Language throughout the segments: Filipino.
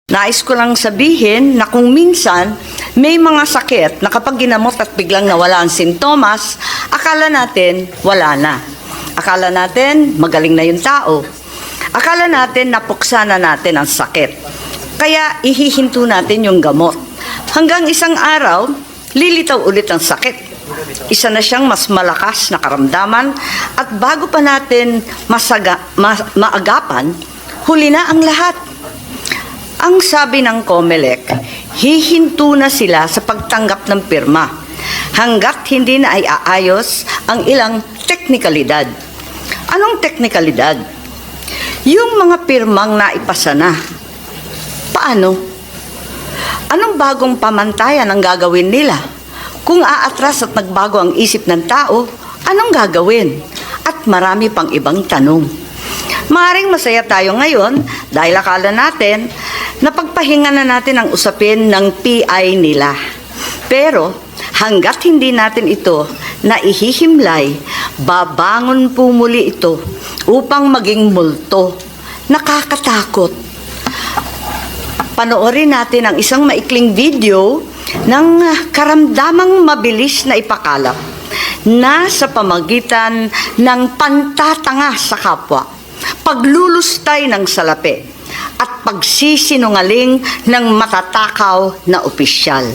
Nais ko lang sabihin na kung minsan may mga sakit na kapag ginamot at biglang nawala ang sintomas, akala natin wala na. Akala natin magaling na yung tao. Akala natin napuksa na natin ang sakit. Kaya ihihinto natin yung gamot. Hanggang isang araw, lilitaw ulit ang sakit. Isa na siyang mas malakas na karamdaman at bago pa natin maagapan, huli na ang lahat. Ang sabi ng COMELEC, hihinto na sila sa pagtanggap ng pirma hanggat hindi na ay aayos ang ilang teknikalidad. Anong teknikalidad? Yung mga pirmang naipasa na. Paano? Anong bagong pamantayan ang gagawin nila? Kung aatras at nagbago ang isip ng tao, anong gagawin? At marami pang ibang tanong. Maaaring masaya tayo ngayon dahil akala natin na pagpahinga na natin ang usapin ng PI nila. Pero hanggat hindi natin ito naihihimlay, babangon po muli ito upang maging multo. Nakakatakot. Panoorin natin ang isang maikling video ng karamdamang mabilis na ipakalap na sa pamagitan ng pantatanga sa kapwa, paglulustay ng salapi, at pagsisinungaling ng matatakaw na opisyal.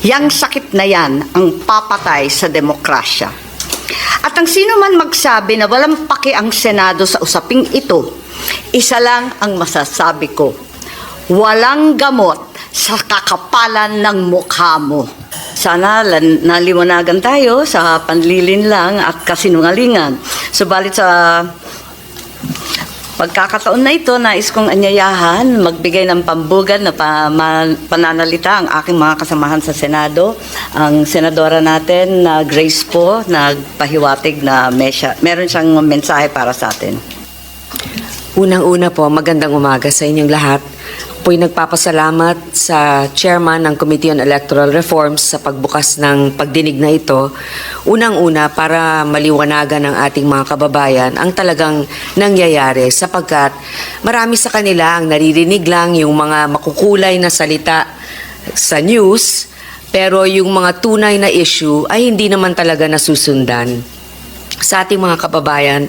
Yang sakit na yan ang papatay sa demokrasya. At ang sino man magsabi na walang paki ang Senado sa usaping ito, isa lang ang masasabi ko, walang gamot sa kakapalan ng mukha mo. Sana naliwanagan tayo sa panlilin lang at kasinungalingan. Subalit sa pagkakataon na ito, nais kong anyayahan, magbigay ng pambugan na pananalita ang aking mga kasamahan sa Senado. Ang senadora natin, Grace po, nagpahiwatig na meron siyang mensahe para sa atin. Unang-una po, magandang umaga sa inyong lahat. Po'y nagpapasalamat sa chairman ng Committee on Electoral Reforms sa pagbukas ng pagdinig na ito. Unang-una, para maliwanagan ng ating mga kababayan ang talagang nangyayari sapagkat marami sa kanila ang naririnig lang yung mga makukulay na salita sa news, pero yung mga tunay na issue ay hindi naman talaga nasusundan. Sa ating mga kababayan,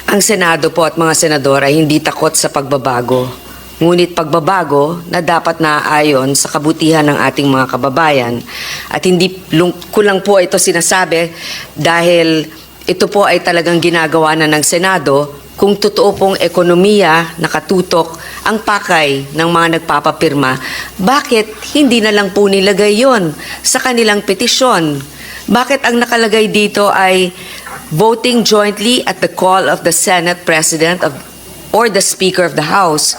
ang Senado po at mga senador ay hindi takot sa pagbabago. Ngunit pagbabago na dapat naaayon sa kabutihan ng ating mga kababayan. At hindi ko lang po ito sinasabi dahil ito po ay talagang ginagawa na ng Senado kung totoo pong ekonomiya nakatutok ang pakay ng mga nagpapapirma. Bakit hindi na lang po nilagay yon sa kanilang petisyon? Bakit ang nakalagay dito ay voting jointly at the call of the Senate President or the Speaker of the House?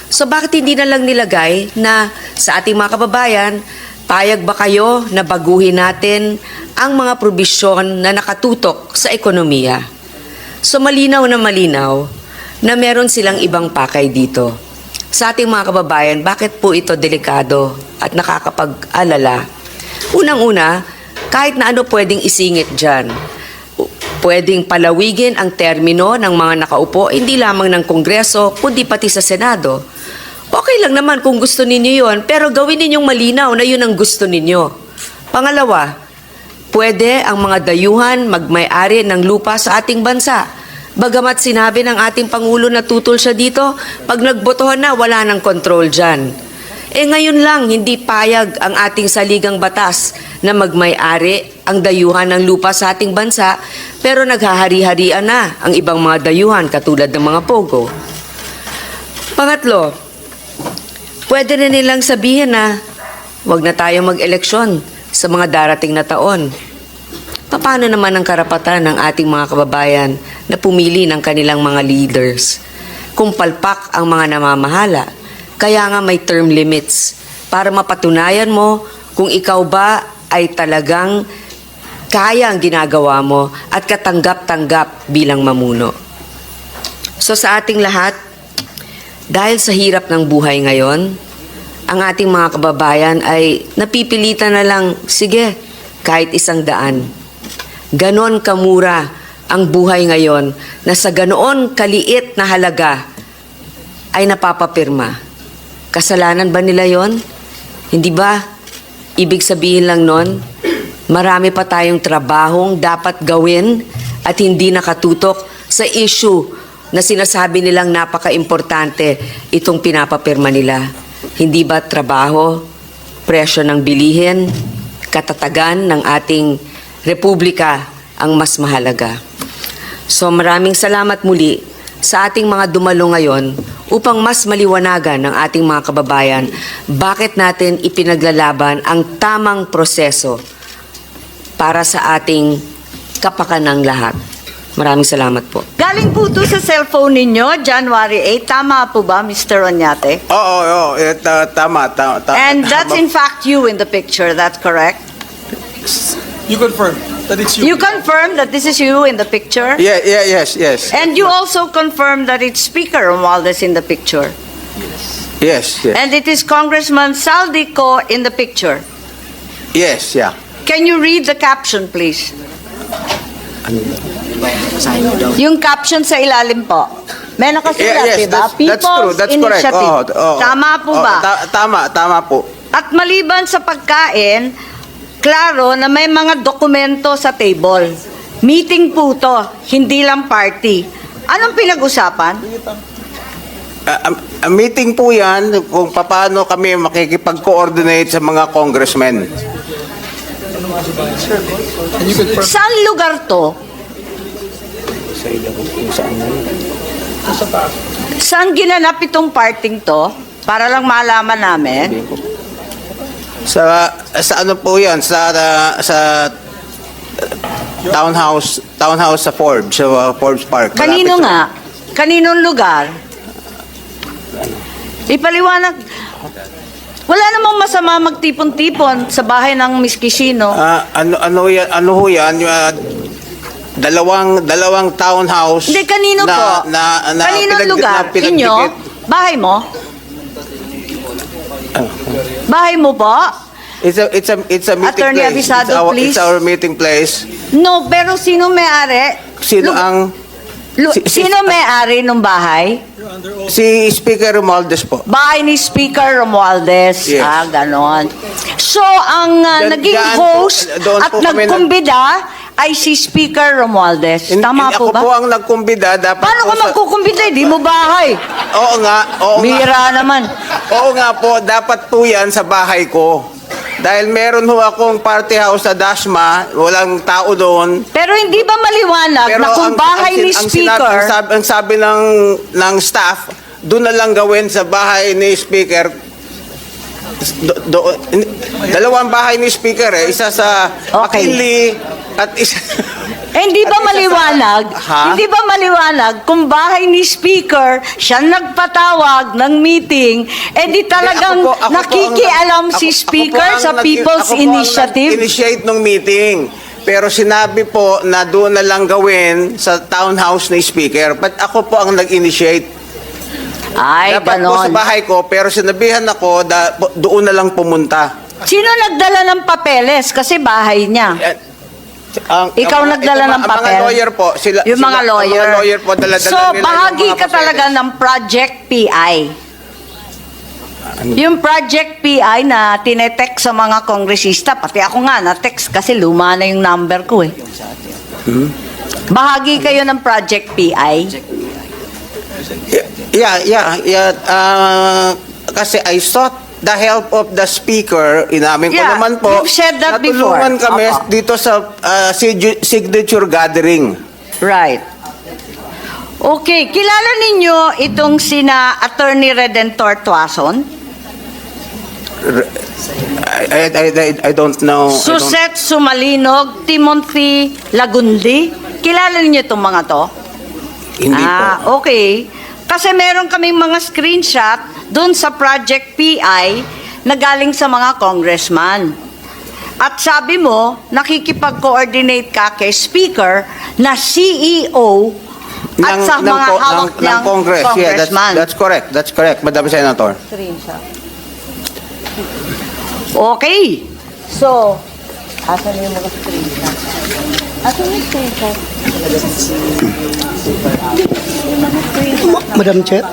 So bakit hindi na lang nilagay na sa ating mga kababayan, payag ba kayo na baguhin natin ang mga probisyon na nakatutok sa ekonomiya? So malinaw na meron silang ibang pakay dito. Sa ating mga kababayan, bakit po ito delikado at nakakapag-alala? Unang-una, kahit na ano pwedeng isingit dyan. Pwedeng palawigin ang termino ng mga nakaupo, hindi lamang ng Kongreso, kundi pati sa Senado. Okay lang naman kung gusto ninyo yon, pero gawin ninyong malinaw na yun ang gusto ninyo. Pangalawa, pwede ang mga dayuhan magmay-ari ng lupa sa ating bansa. Bagamat sinabi ng ating Pangulo na tutol siya dito, pag nagbotohan na, wala nang control dyan. Ngayon lang, hindi payag ang ating saligang batas na magmay-ari ang dayuhan ng lupa sa ating bansa, pero naghahari-harian na ang ibang mga dayuhan katulad ng mga pogo. Pangatlo, pwede na nilang sabihin na wag na tayo mag-eleksyon sa mga darating na taon. Paano naman ang karapatan ng ating mga kababayan na pumili ng kanilang mga leaders kung palpak ang mga namamahala? Kaya nga may term limits para mapatunayan mo kung ikaw ba ay talagang kaya ang ginagawa mo at katanggap-tanggap bilang mamuno. So sa ating lahat, dahil sa hirap ng buhay ngayon, ang ating mga kababayan ay napipilitan na lang, sige, kahit 100. Ganon kamura ang buhay ngayon na sa ganoon kaliit na halaga ay napapapirma. Kasalanan ba nila yon? Hindi ba? Ibig sabihin lang nun, marami pa tayong trabahong dapat gawin at hindi nakatutok sa issue na sinasabi nilang napaka-importante itong pinapapirma nila. Hindi ba trabaho, presyo ng bilihin, katatagan ng ating republika ang mas mahalaga? So maraming salamat muli sa ating mga dumalo ngayon upang mas maliwanagan ng ating mga kababayan bakit natin ipinaglalaban ang tamang proseso para sa ating kapakanang lahat. Maraming salamat po. Galing po ito sa cellphone ninyo, January 8. Tama po ba, Mr. Onyate? Oo, tama. And that's in fact you in the picture, that's correct? You confirm that it's you. You confirm that this is you in the picture? Yes. And you also confirm that it's Speaker Romualdez in the picture? Yes. And it is Congressman Saldico in the picture? Yes, yeah. Can you read the caption, please? Yung caption sa ilalim po. May nakasulat, Yes, diba? that's true. People's That's correct. Initiative. Tama po ba? Tama po. At maliban sa pagkain, klaro na may mga dokumento sa table. Meeting po to, hindi lang party. Anong pinag-usapan? Meeting po yan kung paano kami makikipag-coordinate sa mga congressmen. And you confirm. Saan lugar to? Saan ginanap itong parting to? Para lang malaman namin. Sa ano po yan? Sa townhouse sa Forbes, sa Forbes Park. Kanino Malapit sa- nga? Kaninong lugar? Ipaliwanag. Wala namang masama magtipon-tipon sa bahay ng Miss Kishino. Ano ho yan? Dalawang townhouse. Hindi, kanino po? Kaninong lugar? Inyo? Bahay mo? Bahay mo po? It's a meeting Attorney place. Abisado, please. It's our meeting place. No, pero sino may-ari? Sino ang Sino may-ari ng bahay? si Speaker Romualdez po? Bahay ni Speaker Romualdez. Yes. Ganon. So, ang naging Diyan po, host doon at po kami nagkumbida ay si Speaker Romualdez. Tama po Ako ba? po ang nagkumbida. Dapat Paano po ka magkukumbida? Di mo bahay. Oo nga. Bira naman. Oo nga po. Dapat po yan sa bahay ko. Dahil meron ho akong party house sa Dasma. Walang tao doon. Pero hindi ba maliwanag na kung bahay ni Speaker, ang sabi ng staff, doon na lang gawin sa bahay ni Speaker. Dalawang bahay ni Speaker Isa sa Okay. McKinley at isa... hindi ba At isa maliwanag? Ha? Hindi ba maliwanag kung bahay ni Speaker siya nagpatawag ng meeting, di talagang Ako po nakikialam ang- si ako Speaker po ang sa People's ako po ang Initiative? nag-initiate ng meeting. Pero sinabi po na doon na lang gawin sa townhouse ni Speaker. But ako po ang nag-initiate. Ay, Dapat po sa ganon. bahay ko, pero sinabihan ako doon na lang pumunta. Sino nagdala ng papeles? Kasi bahay niya. Ikaw nagdala ng papel? Ang mga lawyer po. Yung mga lawyer. Ang mga lawyer po, dala-dala So, nila bahagi yung mga ka talaga papeles. ng Project PI. Yung Project PI na tinetext sa mga kongresista, pati ako nga na-text kasi luma na yung number ko eh. Bahagi kayo ng Project PI? Yeah. Kasi I sought the help of the speaker. Inamin ko Yeah, naman po. you've said that natulungan before. kami Opo. dito sa signature gathering. Right. Okay, kilala ninyo itong sina Attorney Redentor Tuason? I don't know. Suset Sumalinog, Timothy Lagundi. Kilala niyo itong mga to? Hindi po. Okay. Kasi meron kaming mga screenshot doon sa Project PI na galing sa mga congressman. At sabi mo, nakikipag-coordinate ka kay Speaker na CEO at sa mga hawak ng niyang Congress. Yeah, congressman. that's correct. That's correct, Madam Senator. Screenshot. Okay. So, asan yung mga screenshot? Asan yung screenshot? Madam Chair,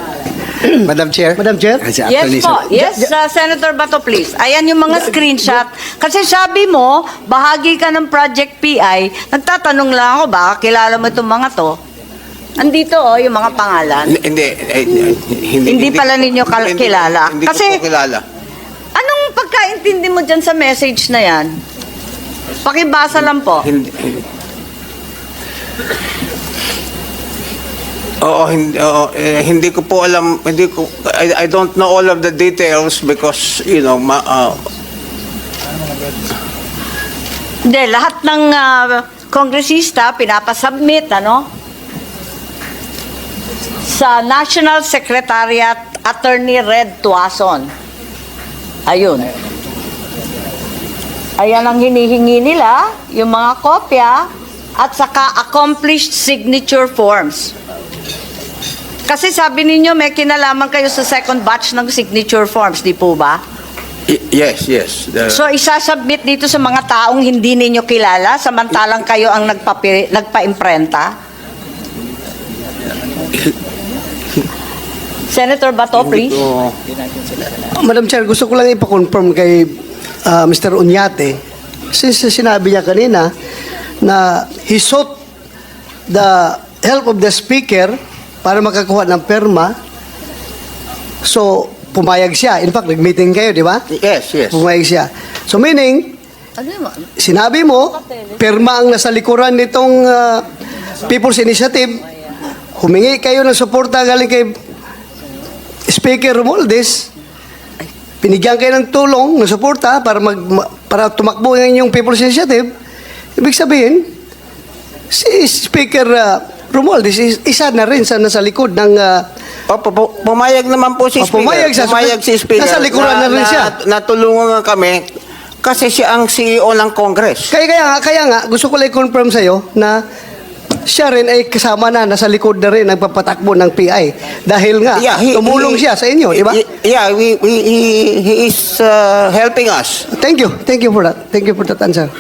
Madam Chair. Madam Chair? Yes po. Yes, Senator Bato, please. Ayan yung mga screenshot. Kasi sabi mo, bahagi ka ng Project PI. Nagtatanong lang ako, baka kilala mo itong mga to. Andito yung mga pangalan. Hindi pala ninyo kilala. Hindi Kasi, ko po kilala. anong pagkaintindi mo dyan sa message na yan? Pakibasa lang po. Hindi ko po alam, I don't know all of the details because, Hindi, lahat ng kongresista pinapasubmit, sa National Secretariat Attorney Red Tuason. Ayun. Ayan ang hinihingi nila, yung mga kopya, at saka accomplished signature forms. Kasi sabi ninyo, may kinalaman kayo sa second batch ng signature forms, di po ba? yes. So, isasubmit dito sa mga taong hindi ninyo kilala, samantalang kayo ang nagpa-imprenta? Senator Bato, please. Madam Chair, gusto ko lang ipa-confirm kay Mr. Unyate, since sinabi niya kanina na he sought the help of the speaker para makakuha ng perma. So, pumayag siya. In fact, nag-meeting kayo, di ba? Yes. Pumayag siya. So, meaning, sinabi mo, perma ang nasa likuran nitong People's Initiative, humingi kayo ng suporta galing kay Speaker Romualdez, pinigyan kayo ng tulong, ng suporta para tumakbo ng inyong People's Initiative. Ibig sabihin, si Speaker Romualdez isa na rin sa nasa likod ng Pumayag naman po si Speaker. pumayag si Speaker. Nasa likuran na rin siya. Natulungan kami kasi siya ang CEO ng Congress. Kaya nga, gusto ko lang confirm sa'yo na siya rin ay kasama na, nasa likod na rin nagpapatakbo ng PI. Dahil nga, tumulong siya sa inyo, di ba? Yeah, he is helping us. Thank you for that. Thank you for that answer.